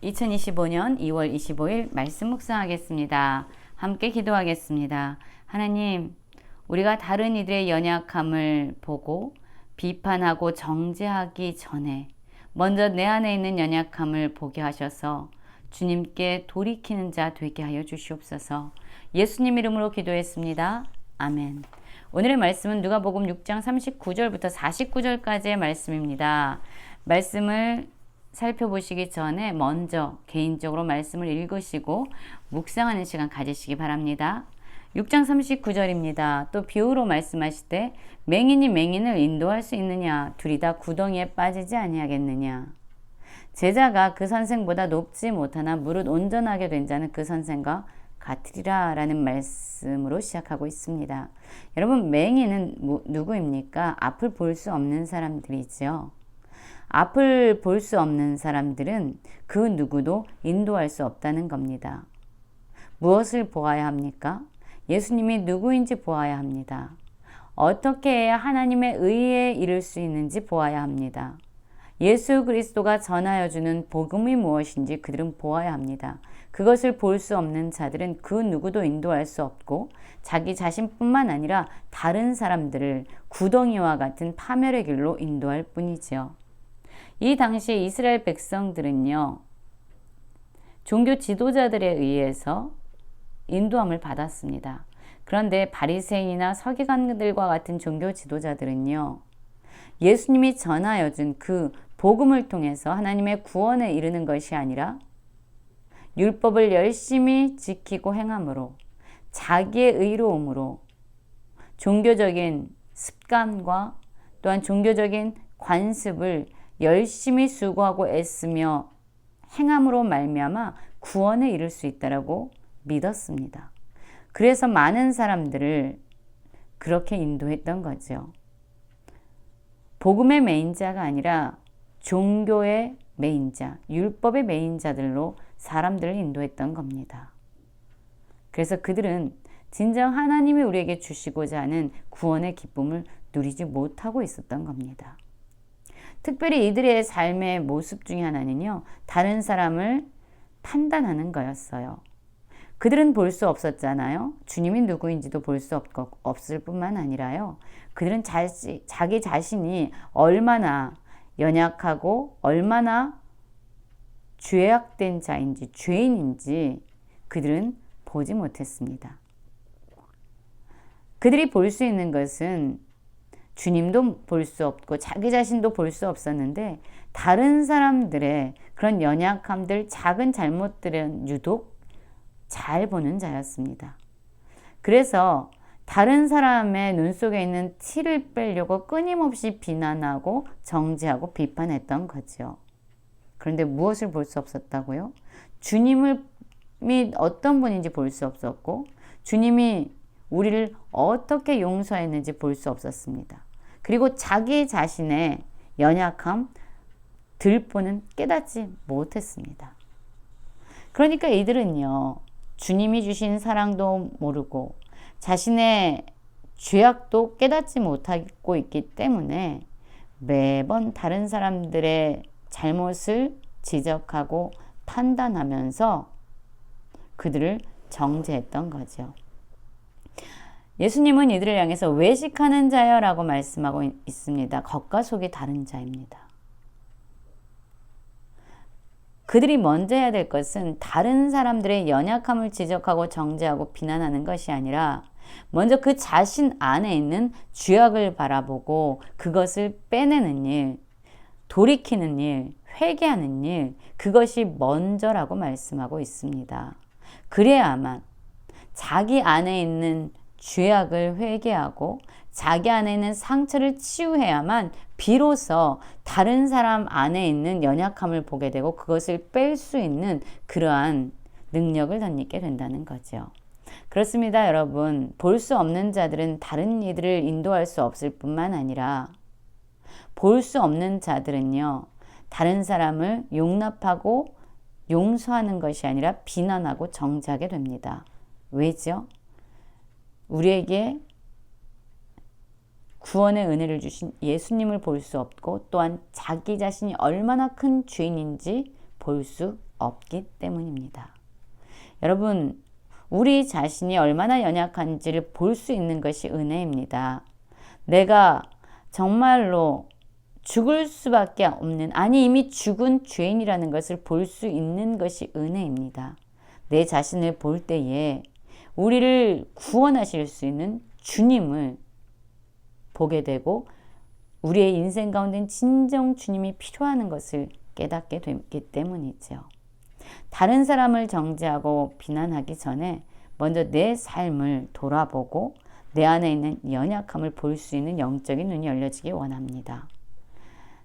2025년 2월 25일 말씀 묵상하겠습니다. 함께 기도하겠습니다. 하나님, 우리가 다른 이들의 연약함을 보고 비판하고 정죄하기 전에 먼저 내 안에 있는 연약함을 보게 하셔서 주님께 돌이키는 자 되게 하여 주시옵소서. 예수님 이름으로 기도했습니다. 아멘. 오늘의 말씀은 누가복음 6장 39절부터 49절까지의 말씀입니다. 말씀을 살펴보시기 전에 먼저 개인적으로 말씀을 읽으시고 묵상하는 시간 가지시기 바랍니다. 6장 39절입니다. 또 비유로 말씀하실 때 맹인이 맹인을 인도할 수 있느냐? 둘이 다 구덩이에 빠지지 아니하겠느냐? 제자가 그 선생보다 높지 못하나 무릇 온전하게 된 자는 그 선생과 같으리라 라는 말씀으로 시작하고 있습니다. 여러분, 맹인은 누구입니까? 앞을 볼 수 없는 사람들이죠. 앞을 볼 수 없는 사람들은 그 누구도 인도할 수 없다는 겁니다. 무엇을 보아야 합니까? 예수님이 누구인지 보아야 합니다. 어떻게 해야 하나님의 의에 이를 수 있는지 보아야 합니다. 예수 그리스도가 전하여 주는 복음이 무엇인지 그들은 보아야 합니다. 그것을 볼 수 없는 자들은 그 누구도 인도할 수 없고 자기 자신뿐만 아니라 다른 사람들을 구덩이와 같은 파멸의 길로 인도할 뿐이지요. 이 당시 이스라엘 백성들은요, 종교 지도자들에 의해서 인도함을 받았습니다. 그런데 바리새인이나 서기관들과 같은 종교 지도자들은요, 예수님이 전하여 준 그 복음을 통해서 하나님의 구원에 이르는 것이 아니라 율법을 열심히 지키고 행함으로 자기의 의로움으로 종교적인 습관과 또한 종교적인 관습을 열심히 수고하고 애쓰며 행함으로 말미암아 구원에 이를 수 있다라고 믿었습니다. 그래서 많은 사람들을 그렇게 인도했던 거죠. 복음의 메인자가 아니라 종교의 메인자, 율법의 메인자들로 사람들을 인도했던 겁니다. 그래서 그들은 진정 하나님이 우리에게 주시고자 하는 구원의 기쁨을 누리지 못하고 있었던 겁니다. 특별히 이들의 삶의 모습 중에 하나는요, 다른 사람을 판단하는 거였어요. 그들은 볼 수 없었잖아요. 주님이 누구인지도 볼 수 없을 뿐만 아니라요, 그들은 자기 자신이 얼마나 연약하고 얼마나 죄악된 자인지 죄인인지 그들은 보지 못했습니다. 그들이 볼 수 있는 것은 주님도 볼 수 없고 자기 자신도 볼 수 없었는데 다른 사람들의 그런 연약함들, 작은 잘못들은 유독 잘 보는 자였습니다. 그래서 다른 사람의 눈 속에 있는 티를 빼려고 끊임없이 비난하고 정죄하고 비판했던 거죠. 그런데 무엇을 볼 수 없었다고요? 주님이 어떤 분인지 볼 수 없었고 주님이 우리를 어떻게 용서했는지 볼 수 없었습니다. 그리고 자기 자신의 연약함, 들보는 깨닫지 못했습니다. 그러니까 이들은요, 주님이 주신 사랑도 모르고 자신의 죄악도 깨닫지 못하고 있기 때문에 매번 다른 사람들의 잘못을 지적하고 판단하면서 그들을 정죄했던 거죠. 예수님은 이들을 향해서 외식하는 자여 라고 말씀하고 있습니다. 겉과 속이 다른 자입니다. 그들이 먼저 해야 될 것은 다른 사람들의 연약함을 지적하고 정죄하고 비난하는 것이 아니라 먼저 그 자신 안에 있는 죄악을 바라보고 그것을 빼내는 일, 돌이키는 일, 회개하는 일, 그것이 먼저라고 말씀하고 있습니다. 그래야만 자기 안에 있는 죄악을 회개하고 자기 안에 있는 상처를 치유해야만 비로소 다른 사람 안에 있는 연약함을 보게 되고 그것을 뺄 수 있는 그러한 능력을 덧입게 된다는 거죠. 그렇습니다, 여러분. 볼 수 없는 자들은 다른 이들을 인도할 수 없을 뿐만 아니라 볼 수 없는 자들은요, 다른 사람을 용납하고 용서하는 것이 아니라 비난하고 정죄하게 됩니다. 왜죠? 우리에게 구원의 은혜를 주신 예수님을 볼 수 없고 또한 자기 자신이 얼마나 큰 죄인인지 볼 수 없기 때문입니다. 여러분, 우리 자신이 얼마나 연약한지를 볼 수 있는 것이 은혜입니다. 내가 정말로 죽을 수밖에 없는, 아니 이미 죽은 죄인이라는 것을 볼 수 있는 것이 은혜입니다. 내 자신을 볼 때에 우리를 구원하실 수 있는 주님을 보게 되고 우리의 인생 가운데 진정 주님이 필요한 것을 깨닫게 되기 때문이죠. 다른 사람을 정죄하고 비난하기 전에 먼저 내 삶을 돌아보고 내 안에 있는 연약함을 볼 수 있는 영적인 눈이 열려지기 원합니다.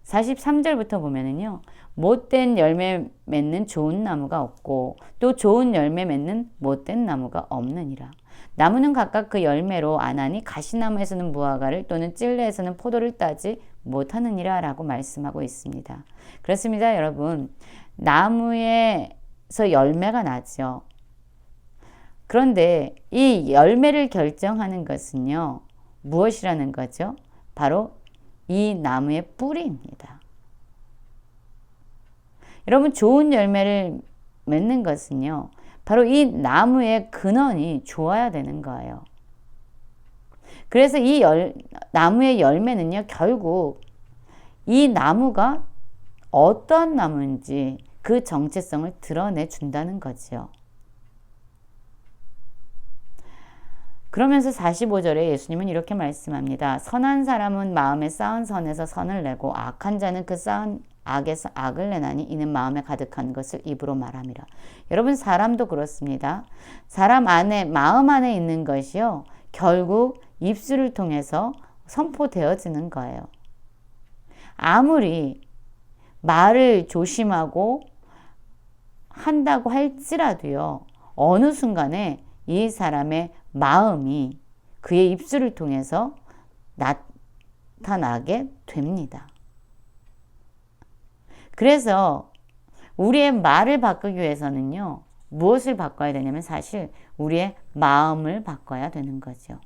43절부터 보면은요, 못된 열매 맺는 좋은 나무가 없고 또 좋은 열매 맺는 못된 나무가 없느니라. 나무는 각각 그 열매로 아나니 가시나무에서는 무화과를 또는 찔레에서는 포도를 따지 못하느니라 라고 말씀하고 있습니다. 그렇습니다, 여러분. 나무에서 열매가 나죠. 그런데 이 열매를 결정하는 것은요, 무엇이라는 거죠? 바로 이 나무의 뿌리입니다. 여러분, 좋은 열매를 맺는 것은요, 바로 이 나무의 근원이 좋아야 되는 거예요. 그래서 이 나무의 열매는요, 결국 이 나무가 어떤 나무인지 그 정체성을 드러내 준다는 거죠. 그러면서 45절에 예수님은 이렇게 말씀합니다. 선한 사람은 마음에 쌓은 선에서 선을 내고 악한 자는 그 쌓은 악에서 악을 내나니 이는 마음에 가득한 것을 입으로 말함이라. 여러분, 사람도 그렇습니다. 사람 안에, 마음 안에 있는 것이요, 결국 입술을 통해서 선포되어지는 거예요. 아무리 말을 조심하고 한다고 할지라도요, 어느 순간에 이 사람의 마음이 그의 입술을 통해서 나타나게 됩니다. 그래서 우리의 말을 바꾸기 위해서는요, 무엇을 바꿔야 되냐면 사실 우리의 마음을 바꿔야 되는 거죠.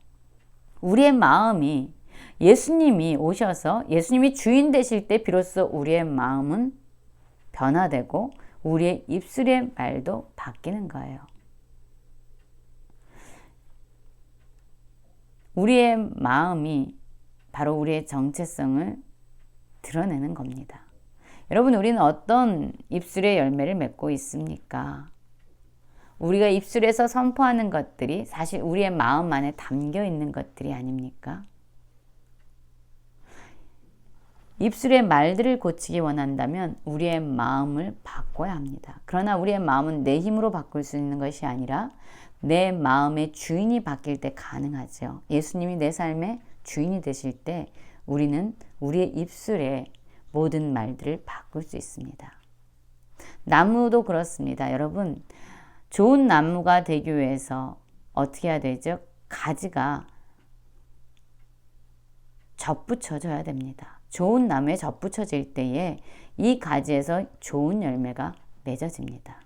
우리의 마음이 예수님이 오셔서 예수님이 주인 되실 때 비로소 우리의 마음은 변화되고 우리의 입술의 말도 바뀌는 거예요. 우리의 마음이 바로 우리의 정체성을 드러내는 겁니다. 여러분, 우리는 어떤 입술의 열매를 맺고 있습니까? 우리가 입술에서 선포하는 것들이 사실 우리의 마음 안에 담겨 있는 것들이 아닙니까? 입술의 말들을 고치기 원한다면 우리의 마음을 바꿔야 합니다. 그러나 우리의 마음은 내 힘으로 바꿀 수 있는 것이 아니라 내 마음의 주인이 바뀔 때 가능하죠. 예수님이 내 삶의 주인이 되실 때 우리는 우리의 입술의 모든 말들을 바꿀 수 있습니다. 나무도 그렇습니다. 여러분, 좋은 나무가 되기 위해서 어떻게 해야 되죠? 가지가 접붙여져야 됩니다. 좋은 나무에 접붙여질 때에 이 가지에서 좋은 열매가 맺어집니다.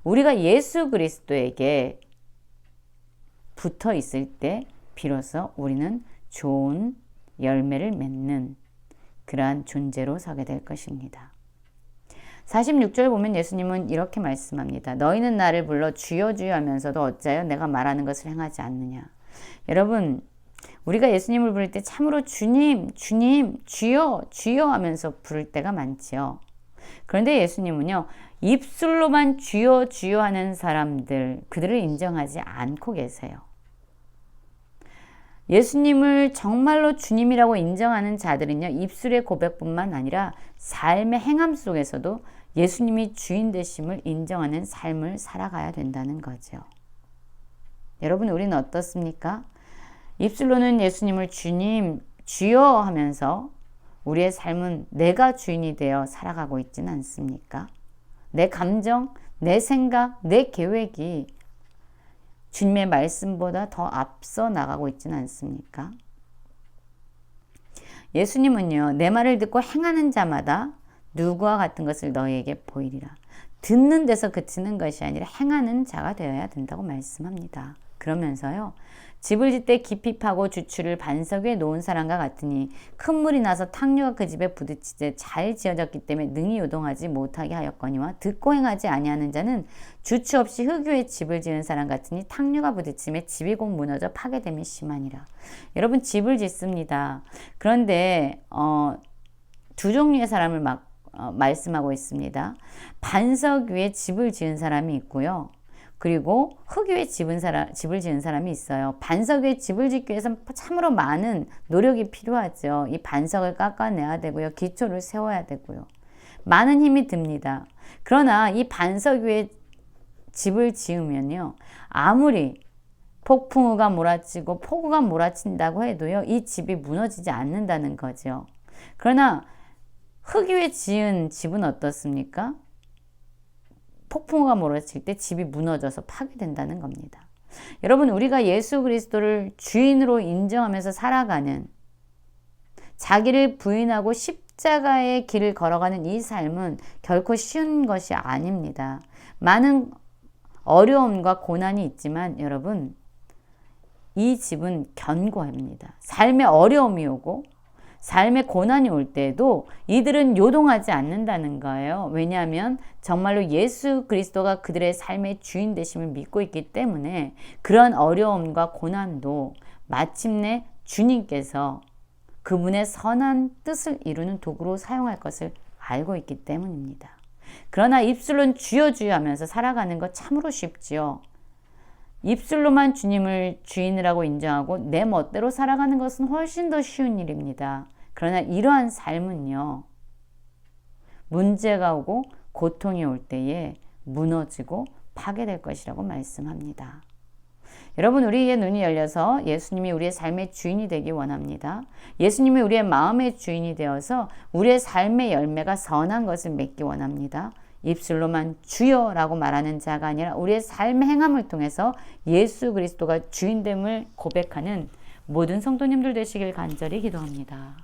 우리가 예수 그리스도에게 붙어 있을 때 비로소 우리는 좋은 열매를 맺는 그러한 존재로 서게 될 것입니다. 46절 보면 예수님은 이렇게 말씀합니다. 너희는 나를 불러 주여 주여 하면서도 어찌하여 내가 말하는 것을 행하지 않느냐. 여러분, 우리가 예수님을 부를 때 참으로 주님, 주님, 주여, 주여 하면서 부를 때가 많지요. 그런데 예수님은요, 입술로만 주여, 주여 하는 사람들, 그들을 인정하지 않고 계세요. 예수님을 정말로 주님이라고 인정하는 자들은요, 입술의 고백뿐만 아니라 삶의 행함 속에서도 예수님이 주인 되심을 인정하는 삶을 살아가야 된다는 거죠. 여러분, 우리는 어떻습니까? 입술로는 예수님을 주님, 주여 하면서 우리의 삶은 내가 주인이 되어 살아가고 있지는 않습니까? 내 감정, 내 생각, 내 계획이 주님의 말씀보다 더 앞서 나가고 있지는 않습니까? 예수님은요, 내 말을 듣고 행하는 자마다 누구와 같은 것을 너희에게 보이리라. 듣는 데서 그치는 것이 아니라 행하는 자가 되어야 된다고 말씀합니다. 그러면서요. 집을 짓되 깊이 파고 주추를 반석 위에 놓은 사람과 같으니 큰 물이 나서 탕류가 그 집에 부딪히되 잘 지어졌기 때문에 능히 요동하지 못하게 하였거니와 듣고 행하지 아니하는 자는 주추 없이 흙 위에 집을 지은 사람 같으니 탕류가 부딪힘에 집이 곧 무너져 파괴됨이 심하니라. 여러분 집을 짓습니다. 그런데 두 종류의 사람을 말씀하고 있습니다. 반석 위에 집을 지은 사람이 있고요. 그리고 흙 위에 집을 지은 사람이 있어요. 반석 위에 집을 짓기 위해서는 참으로 많은 노력이 필요하죠. 이 반석을 깎아내야 되고요. 기초를 세워야 되고요. 많은 힘이 듭니다. 그러나 이 반석 위에 집을 지으면요. 아무리 폭풍우가 몰아치고 폭우가 몰아친다고 해도요. 이 집이 무너지지 않는다는 거죠. 그러나 흙 위에 지은 집은 어떻습니까? 폭풍우가 몰아칠 때 집이 무너져서 파괴된다는 겁니다. 여러분, 우리가 예수 그리스도를 주인으로 인정하면서 살아가는, 자기를 부인하고 십자가의 길을 걸어가는 이 삶은 결코 쉬운 것이 아닙니다. 많은 어려움과 고난이 있지만 여러분, 이 집은 견고합니다. 삶의 어려움이 오고 삶의 고난이 올 때에도 이들은 요동하지 않는다는 거예요. 왜냐하면 정말로 예수 그리스도가 그들의 삶의 주인 되심을 믿고 있기 때문에 그런 어려움과 고난도 마침내 주님께서 그분의 선한 뜻을 이루는 도구로 사용할 것을 알고 있기 때문입니다. 그러나 입술로는 주여 주여 하면서 살아가는 것 참으로 쉽지요. 입술로만 주님을 주인이라고 인정하고 내 멋대로 살아가는 것은 훨씬 더 쉬운 일입니다. 그러나 이러한 삶은요, 문제가 오고 고통이 올 때에 무너지고 파괴될 것이라고 말씀합니다. 여러분, 우리의 눈이 열려서 예수님이 우리의 삶의 주인이 되기 원합니다. 예수님이 우리의 마음의 주인이 되어서 우리의 삶의 열매가 선한 것을 맺기 원합니다. 입술로만 주여라고 말하는 자가 아니라 우리의 삶의 행함을 통해서 예수 그리스도가 주인됨을 고백하는 모든 성도님들 되시길 간절히 기도합니다.